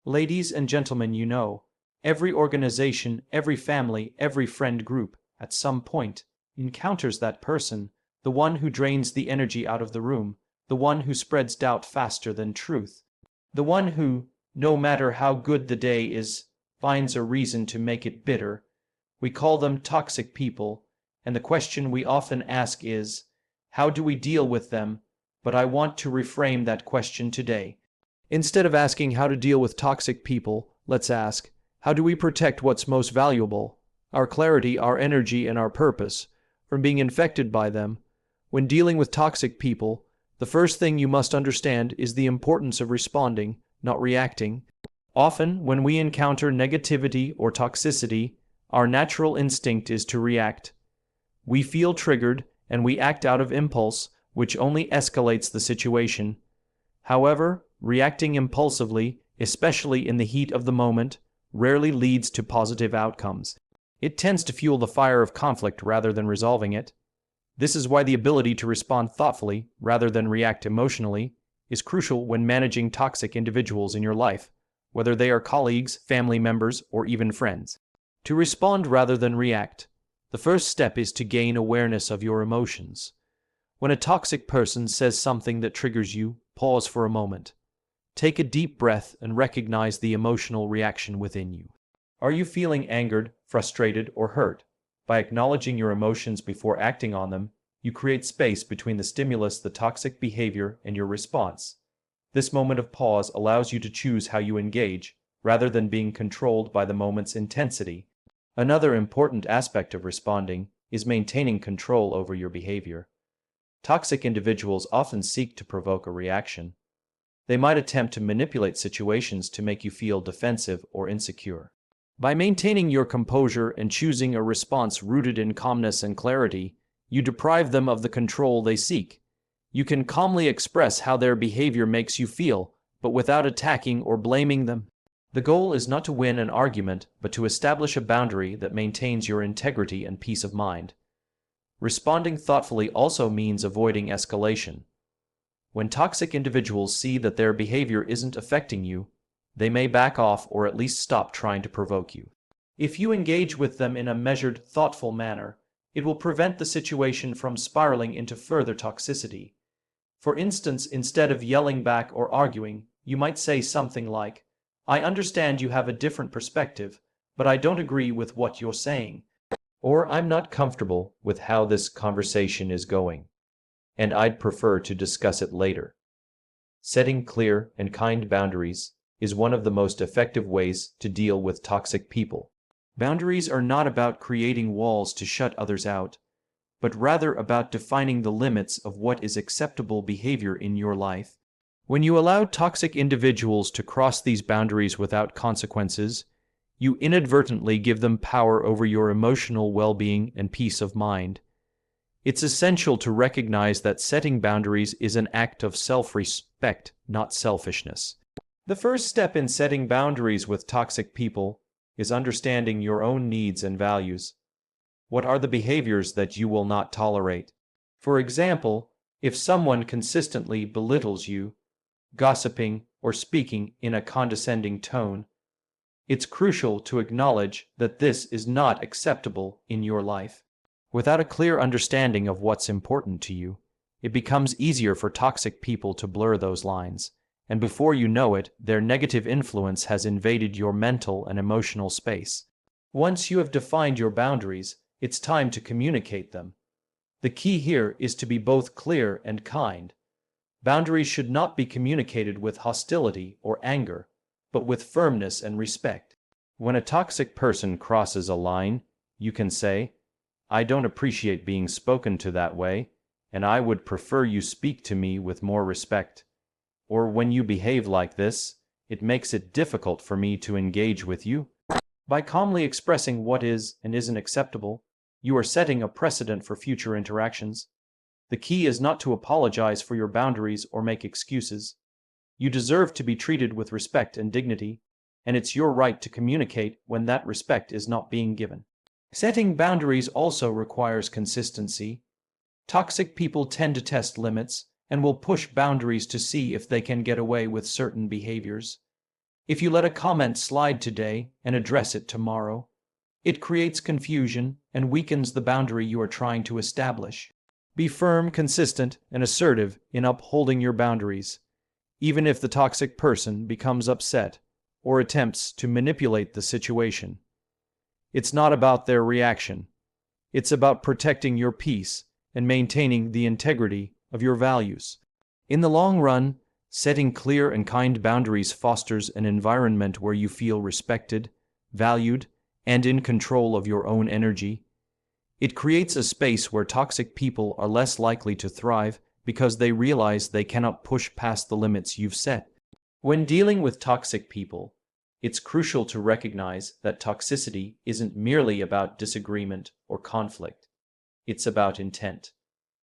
Ladies and gentlemen, every organization, every family, every friend group, at some point, encounters that person, the one who drains the energy out of the room, the one who spreads doubt faster than truth, the one who, no matter how good the day is, finds a reason to make it bitter. We call them toxic people, and the question we often ask is, how do we deal with them? But I want to reframe that question today. Instead of asking how to deal with toxic people, let's ask, how do we protect what's most valuable, our clarity, our energy, and our purpose, from being infected by them? When dealing with toxic people, the first thing you must understand is the importance of responding, not reacting. Often, when we encounter negativity or toxicity, our natural instinct is to react. We feel triggered, and we act out of impulse, which only escalates the situation. However, reacting impulsively, especially in the heat of the moment, rarely leads to positive outcomes. It tends to fuel the fire of conflict rather than resolving it. This is why the ability to respond thoughtfully, rather than react emotionally, is crucial when managing toxic individuals in your life, whether they are colleagues, family members, or even friends. To respond rather than react, the first step is to gain awareness of your emotions. When a toxic person says something that triggers you, pause for a moment. Take a deep breath and recognize the emotional reaction within you. Are you feeling angered, frustrated, or hurt? By acknowledging your emotions before acting on them, you create space between the stimulus, the toxic behavior, and your response. This moment of pause allows you to choose how you engage, rather than being controlled by the moment's intensity. Another important aspect of responding is maintaining control over your behavior. Toxic individuals often seek to provoke a reaction. They might attempt to manipulate situations to make you feel defensive or insecure. By maintaining your composure and choosing a response rooted in calmness and clarity, you deprive them of the control they seek. You can calmly express how their behavior makes you feel, but without attacking or blaming them. The goal is not to win an argument, but to establish a boundary that maintains your integrity and peace of mind. Responding thoughtfully also means avoiding escalation. When toxic individuals see that their behavior isn't affecting you, they may back off or at least stop trying to provoke you. If you engage with them in a measured, thoughtful manner, it will prevent the situation from spiraling into further toxicity. For instance, instead of yelling back or arguing, you might say something like, "I understand you have a different perspective, but I don't agree with what you're saying." Or, "I'm not comfortable with how this conversation is going, and I'd prefer to discuss it later." Setting clear and kind boundaries is one of the most effective ways to deal with toxic people. Boundaries are not about creating walls to shut others out, but rather about defining the limits of what is acceptable behavior in your life. When you allow toxic individuals to cross these boundaries without consequences, you inadvertently give them power over your emotional well-being and peace of mind. It's essential to recognize that setting boundaries is an act of self-respect, not selfishness. The first step in setting boundaries with toxic people is understanding your own needs and values. What are the behaviors that you will not tolerate? For example, if someone consistently belittles you, gossiping, or speaking in a condescending tone, it's crucial to acknowledge that this is not acceptable in your life. Without a clear understanding of what's important to you, it becomes easier for toxic people to blur those lines, and before you know it, their negative influence has invaded your mental and emotional space. Once you have defined your boundaries, it's time to communicate them. The key here is to be both clear and kind. Boundaries should not be communicated with hostility or anger, but with firmness and respect. When a toxic person crosses a line, you can say, "I don't appreciate being spoken to that way, and I would prefer you speak to me with more respect." Or, "When you behave like this, it makes it difficult for me to engage with you." By calmly expressing what is and isn't acceptable, you are setting a precedent for future interactions. The key is not to apologize for your boundaries or make excuses. You deserve to be treated with respect and dignity, and it's your right to communicate when that respect is not being given. Setting boundaries also requires consistency. Toxic people tend to test limits and will push boundaries to see if they can get away with certain behaviors. If you let a comment slide today and address it tomorrow, it creates confusion and weakens the boundary you are trying to establish. Be firm, consistent, and assertive in upholding your boundaries, even if the toxic person becomes upset or attempts to manipulate the situation. It's not about their reaction. It's about protecting your peace and maintaining the integrity of your values. In the long run, setting clear and kind boundaries fosters an environment where you feel respected, valued, and in control of your own energy. It creates a space where toxic people are less likely to thrive because they realize they cannot push past the limits you've set. When dealing with toxic people, it's crucial to recognize that toxicity isn't merely about disagreement or conflict. It's about intent.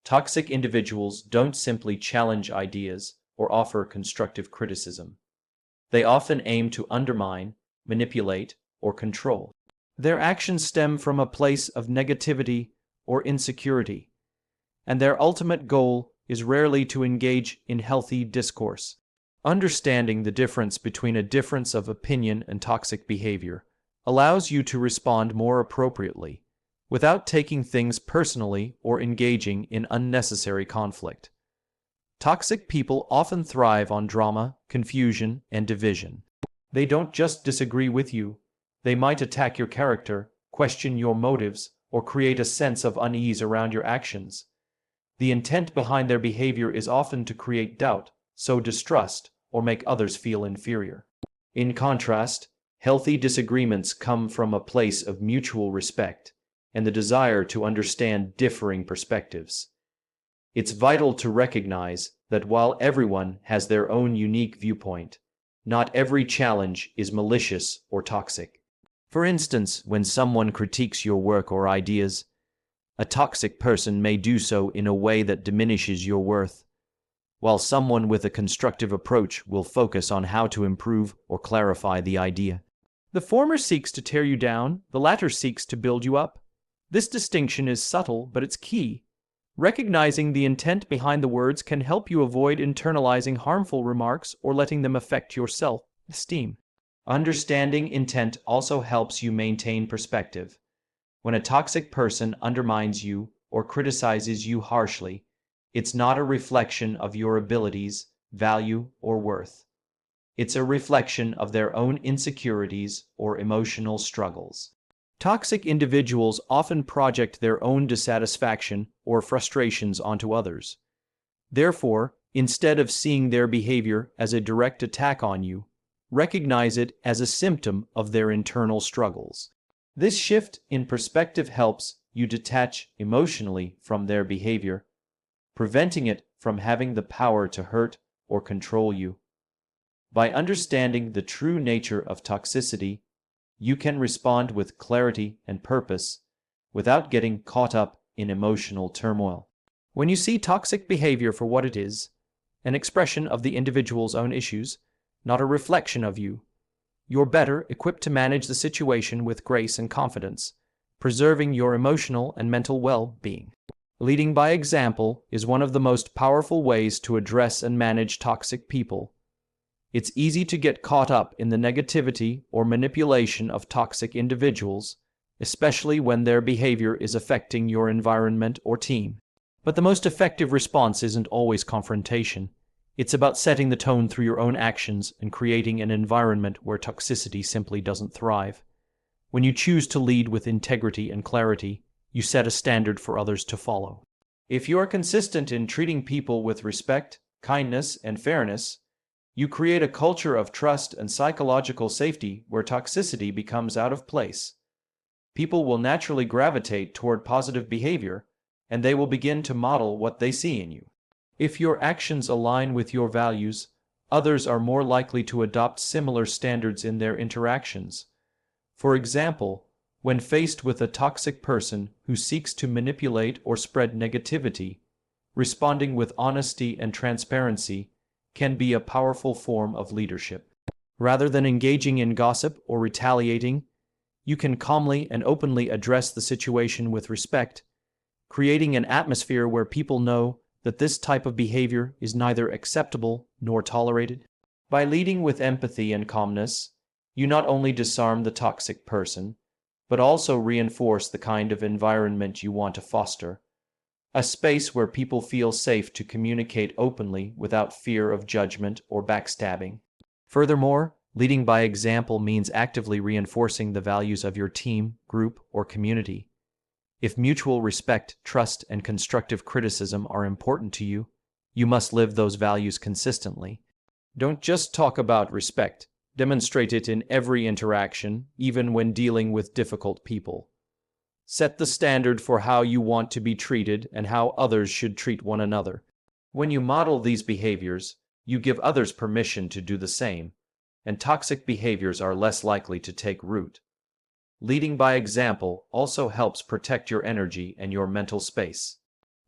Toxic individuals don't simply challenge ideas or offer constructive criticism. They often aim to undermine, manipulate, or control. Their actions stem from a place of negativity or insecurity, and their ultimate goal is rarely to engage in healthy discourse. Understanding the difference between a difference of opinion and toxic behavior allows you to respond more appropriately, without taking things personally or engaging in unnecessary conflict. Toxic people often thrive on drama, confusion, and division. They don't just disagree with you. They might attack your character, question your motives, or create a sense of unease around your actions. The intent behind their behavior is often to create doubt, sow distrust, or make others feel inferior. In contrast, healthy disagreements come from a place of mutual respect and the desire to understand differing perspectives. It's vital to recognize that while everyone has their own unique viewpoint, not every challenge is malicious or toxic. For instance, when someone critiques your work or ideas, a toxic person may do so in a way that diminishes your worth, while someone with a constructive approach will focus on how to improve or clarify the idea. The former seeks to tear you down, the latter seeks to build you up. This distinction is subtle, but it's key. Recognizing the intent behind the words can help you avoid internalizing harmful remarks or letting them affect your self-esteem. Understanding intent also helps you maintain perspective. When a toxic person undermines you or criticizes you harshly, it's not a reflection of your abilities, value, or worth. It's a reflection of their own insecurities or emotional struggles. Toxic individuals often project their own dissatisfaction or frustrations onto others. Therefore, instead of seeing their behavior as a direct attack on you, recognize it as a symptom of their internal struggles. This shift in perspective helps you detach emotionally from their behavior, preventing it from having the power to hurt or control you. By understanding the true nature of toxicity, you can respond with clarity and purpose without getting caught up in emotional turmoil. When you see toxic behavior for what it is, an expression of the individual's own issues, not a reflection of you, you're better equipped to manage the situation with grace and confidence, preserving your emotional and mental well-being. Leading by example is one of the most powerful ways to address and manage toxic people. It's easy to get caught up in the negativity or manipulation of toxic individuals, especially when their behavior is affecting your environment or team. But the most effective response isn't always confrontation. It's about setting the tone through your own actions and creating an environment where toxicity simply doesn't thrive. When you choose to lead with integrity and clarity, you set a standard for others to follow. If you are consistent in treating people with respect, kindness, and fairness, you create a culture of trust and psychological safety where toxicity becomes out of place. People will naturally gravitate toward positive behavior, and they will begin to model what they see in you. If your actions align with your values, others are more likely to adopt similar standards in their interactions. For example, when faced with a toxic person who seeks to manipulate or spread negativity, responding with honesty and transparency can be a powerful form of leadership. Rather than engaging in gossip or retaliating, you can calmly and openly address the situation with respect, creating an atmosphere where people know that this type of behavior is neither acceptable nor tolerated. By leading with empathy and calmness, you not only disarm the toxic person, but also reinforce the kind of environment you want to foster, a space where people feel safe to communicate openly without fear of judgment or backstabbing. Furthermore, leading by example means actively reinforcing the values of your team, group, or community. If mutual respect, trust, and constructive criticism are important to you, you must live those values consistently. Don't just talk about respect, demonstrate it in every interaction, even when dealing with difficult people. Set the standard for how you want to be treated and how others should treat one another. When you model these behaviors, you give others permission to do the same, and toxic behaviors are less likely to take root. Leading by example also helps protect your energy and your mental space.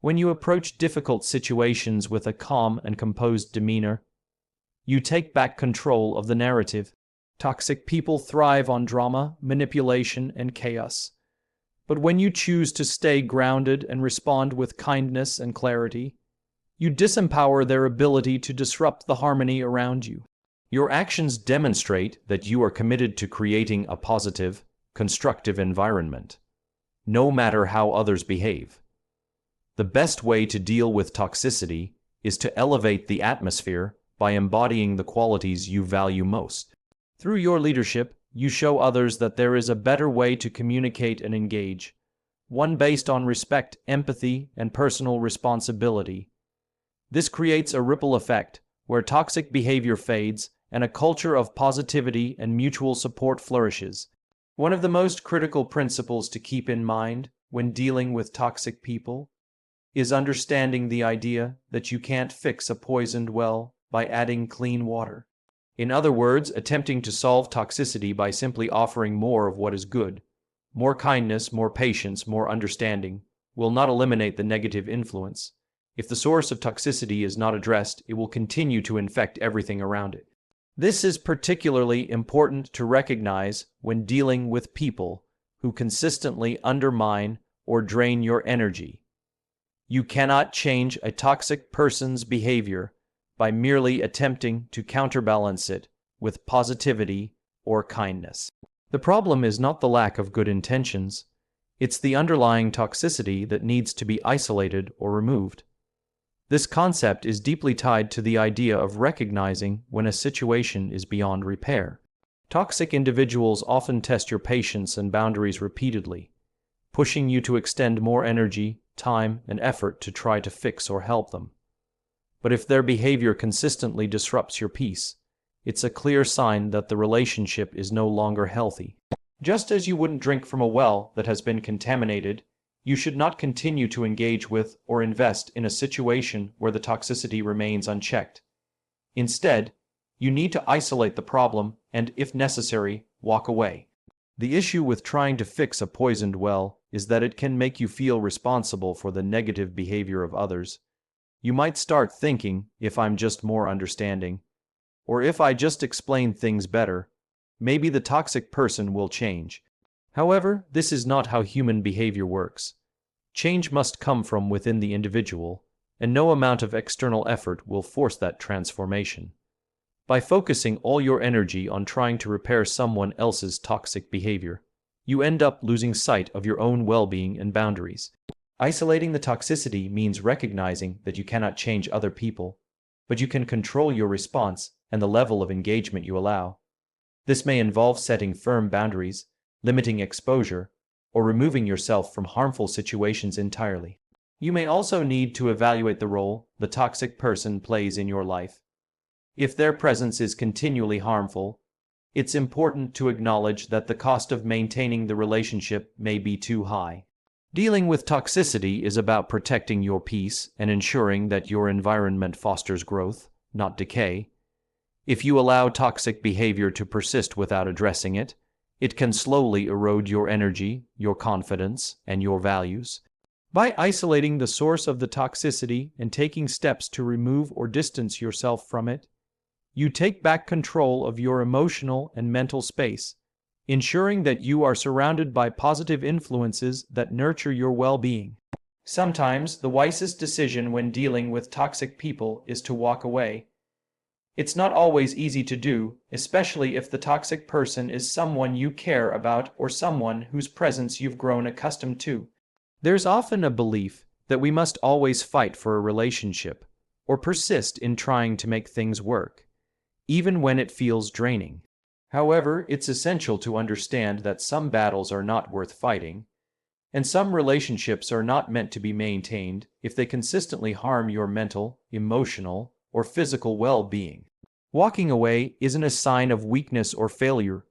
When you approach difficult situations with a calm and composed demeanor, you take back control of the narrative. Toxic people thrive on drama, manipulation, and chaos. But when you choose to stay grounded and respond with kindness and clarity, you disempower their ability to disrupt the harmony around you. Your actions demonstrate that you are committed to creating a positive, constructive environment, no matter how others behave. The best way to deal with toxicity is to elevate the atmosphere by embodying the qualities you value most. Through your leadership, you show others that there is a better way to communicate and engage, one based on respect, empathy, and personal responsibility. This creates a ripple effect where toxic behavior fades and a culture of positivity and mutual support flourishes. One of the most critical principles to keep in mind when dealing with toxic people is understanding the idea that you can't fix a poisoned well by adding clean water. In other words, attempting to solve toxicity by simply offering more of what is good, more kindness, more patience, more understanding, will not eliminate the negative influence. If the source of toxicity is not addressed, it will continue to infect everything around it. This is particularly important to recognize when dealing with people who consistently undermine or drain your energy. You cannot change a toxic person's behavior by merely attempting to counterbalance it with positivity or kindness. The problem is not the lack of good intentions, it's the underlying toxicity that needs to be isolated or removed. This concept is deeply tied to the idea of recognizing when a situation is beyond repair. Toxic individuals often test your patience and boundaries repeatedly, pushing you to extend more energy, time, and effort to try to fix or help them. But if their behavior consistently disrupts your peace, it's a clear sign that the relationship is no longer healthy. Just as you wouldn't drink from a well that has been contaminated, you should not continue to engage with or invest in a situation where the toxicity remains unchecked. Instead, you need to isolate the problem and, if necessary, walk away. The issue with trying to fix a poisoned well is that it can make you feel responsible for the negative behavior of others. You might start thinking, if I'm just more understanding, or if I just explain things better, maybe the toxic person will change. However, this is not how human behavior works. Change must come from within the individual, and no amount of external effort will force that transformation. By focusing all your energy on trying to repair someone else's toxic behavior, you end up losing sight of your own well-being and boundaries. Isolating the toxicity means recognizing that you cannot change other people, but you can control your response and the level of engagement you allow. This may involve setting firm boundaries, limiting exposure, or removing yourself from harmful situations entirely. You may also need to evaluate the role the toxic person plays in your life. If their presence is continually harmful, it's important to acknowledge that the cost of maintaining the relationship may be too high. Dealing with toxicity is about protecting your peace and ensuring that your environment fosters growth, not decay. If you allow toxic behavior to persist without addressing it, it can slowly erode your energy, your confidence, and your values. By isolating the source of the toxicity and taking steps to remove or distance yourself from it, you take back control of your emotional and mental space, ensuring that you are surrounded by positive influences that nurture your well-being. Sometimes the wisest decision when dealing with toxic people is to walk away. It's not always easy to do, especially if the toxic person is someone you care about or someone whose presence you've grown accustomed to. There's often a belief that we must always fight for a relationship or persist in trying to make things work, even when it feels draining. However, it's essential to understand that some battles are not worth fighting, and some relationships are not meant to be maintained if they consistently harm your mental, emotional, or physical well-being. Walking away isn't a sign of weakness or failure.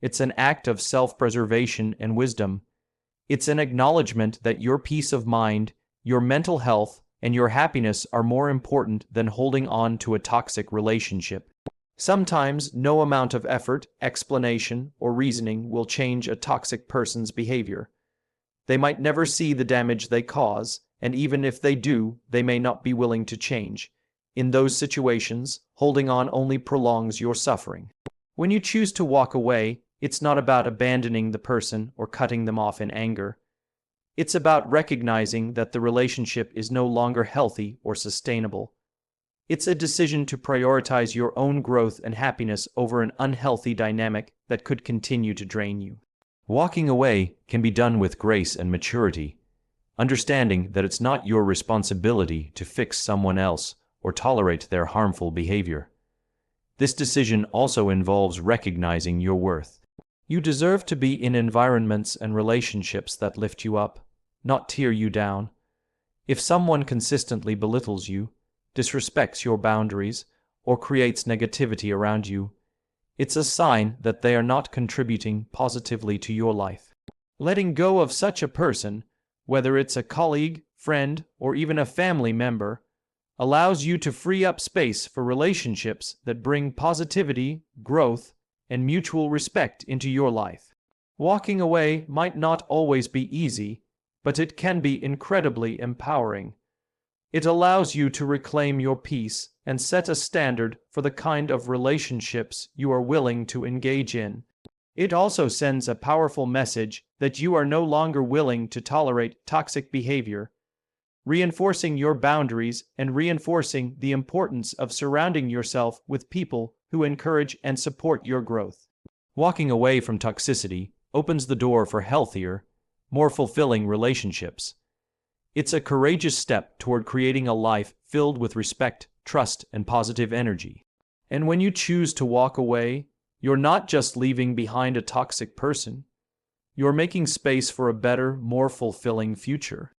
It's an act of self-preservation and wisdom. It's an acknowledgement that your peace of mind, your mental health, and your happiness are more important than holding on to a toxic relationship. Sometimes no amount of effort, explanation, or reasoning will change a toxic person's behavior. They might never see the damage they cause, and even if they do, they may not be willing to change. In those situations, holding on only prolongs your suffering. When you choose to walk away, it's not about abandoning the person or cutting them off in anger. It's about recognizing that the relationship is no longer healthy or sustainable. It's a decision to prioritize your own growth and happiness over an unhealthy dynamic that could continue to drain you. Walking away can be done with grace and maturity, understanding that it's not your responsibility to fix someone else or tolerate their harmful behavior. This decision also involves recognizing your worth. You deserve to be in environments and relationships that lift you up, not tear you down. If someone consistently belittles you, disrespects your boundaries, or creates negativity around you, it's a sign that they are not contributing positively to your life. Letting go of such a person, whether it's a colleague, friend, or even a family member, allows you to free up space for relationships that bring positivity, growth, and mutual respect into your life. Walking away might not always be easy, but it can be incredibly empowering. It allows you to reclaim your peace and set a standard for the kind of relationships you are willing to engage in. It also sends a powerful message that you are no longer willing to tolerate toxic behavior, reinforcing your boundaries and reinforcing the importance of surrounding yourself with people who encourage and support your growth. Walking away from toxicity opens the door for healthier, more fulfilling relationships. It's a courageous step toward creating a life filled with respect, trust, and positive energy. And when you choose to walk away, you're not just leaving behind a toxic person. You're making space for a better, more fulfilling future.